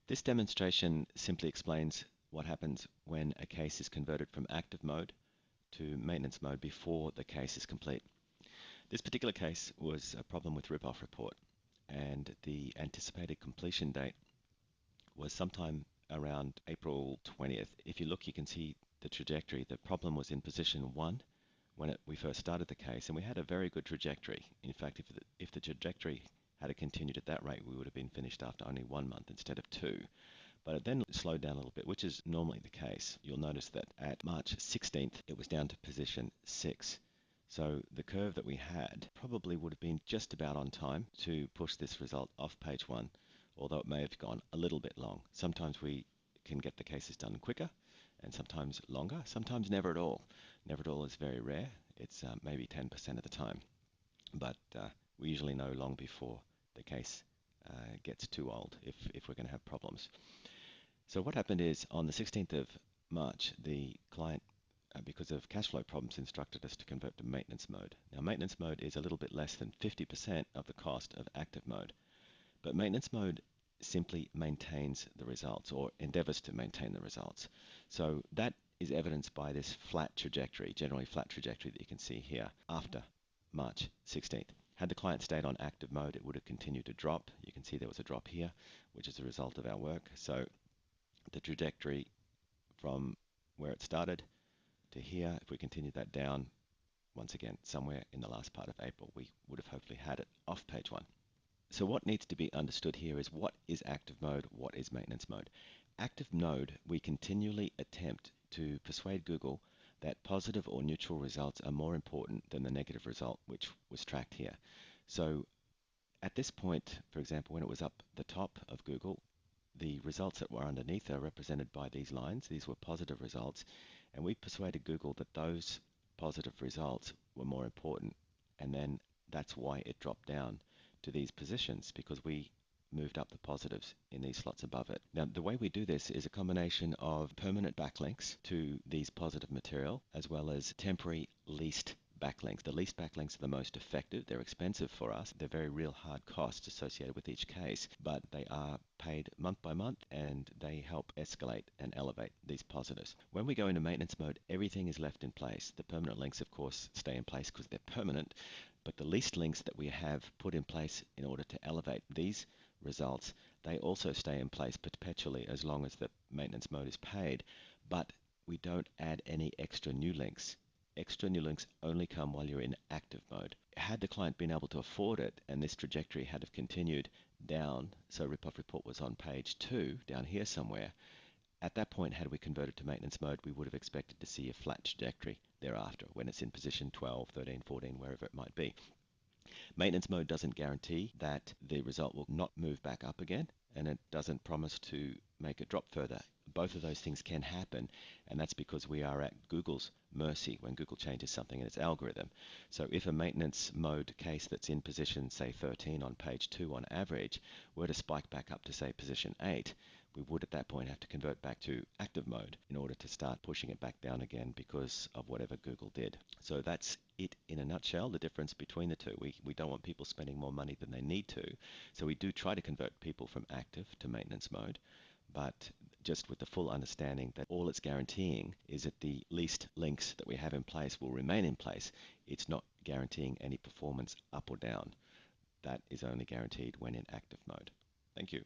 This demonstration simply explains what happens when a case is converted from active mode to maintenance mode before the case is complete. This particular case was a problem with rip-off report, and the anticipated completion date was sometime around April 20th. If you look, you can see the trajectory. The problem was in position 1 when we first started the case, and we had a very good trajectory. In fact, if the trajectory had continued at that rate, we would have been finished after only 1 month instead of 2. But it then slowed down a little bit, which is normally the case. You'll notice that at March 16th, it was down to position 6. So the curve that we had probably would have been just about on time to push this result off page 1, although it may have gone a little bit long. Sometimes we can get the cases done quicker, and sometimes longer, sometimes never at all. Never at all is very rare. It's maybe 10% of the time. But we usually know long before the case gets too old if we're going to have problems. So what happened is on the 16th of March, the client, because of cash flow problems, instructed us to convert to maintenance mode. Now, maintenance mode is a little bit less than 50% of the cost of active mode. But maintenance mode simply maintains the results or endeavors to maintain the results. So that is evidenced by this flat trajectory, generally flat trajectory that you can see here after March 16th. Had the client stayed on active mode, it would have continued to drop. You can see there was a drop here, which is a result of our work. So the trajectory from where it started to here, if we continued that down, once again, somewhere in the last part of April, we would have hopefully had it off page 1. So what needs to be understood here is what is active mode, what is maintenance mode. Active mode, we continually attempt to persuade Google that positive or neutral results are more important than the negative result, which was tracked here. So at this point, for example, when it was up the top of Google, the results that were underneath are represented by these lines. These were positive results, and we persuaded Google that those positive results were more important, and then that's why it dropped down to these positions, because we moved up the positives in these slots above it. Now, the way we do this is a combination of permanent backlinks to these positive material, as well as temporary leased backlinks. The leased backlinks are the most effective. They're expensive for us. They're very real hard costs associated with each case, but they are paid month by month, and they help escalate and elevate these positives. When we go into maintenance mode, everything is left in place. The permanent links, of course, stay in place because they're permanent, but the leased links that we have put in place in order to elevate these results, they also stay in place perpetually as long as the maintenance mode is paid, but we don't add any extra new links. Extra new links only come while you're in active mode. Had the client been able to afford it and this trajectory had have continued down, so rip-off report was on page 2, down here somewhere, at that point, had we converted to maintenance mode, we would have expected to see a flat trajectory thereafter when it's in position 12, 13, 14, wherever it might be. Maintenance mode doesn't guarantee that the result will not move back up again, and it doesn't promise to make it drop further. Both of those things can happen, and that's because we are at Google's mercy when Google changes something in its algorithm. So if a maintenance mode case that's in position, say 13 on page 2 on average, were to spike back up to, say, position 8, we would at that point have to convert back to active mode in order to start pushing it back down again because of whatever Google did. So that's it in a nutshell, the difference between the two. We don't want people spending more money than they need to. So we do try to convert people from active to maintenance mode, but just with the full understanding that all it's guaranteeing is that the leased links that we have in place will remain in place. It's not guaranteeing any performance up or down. That is only guaranteed when in active mode. Thank you.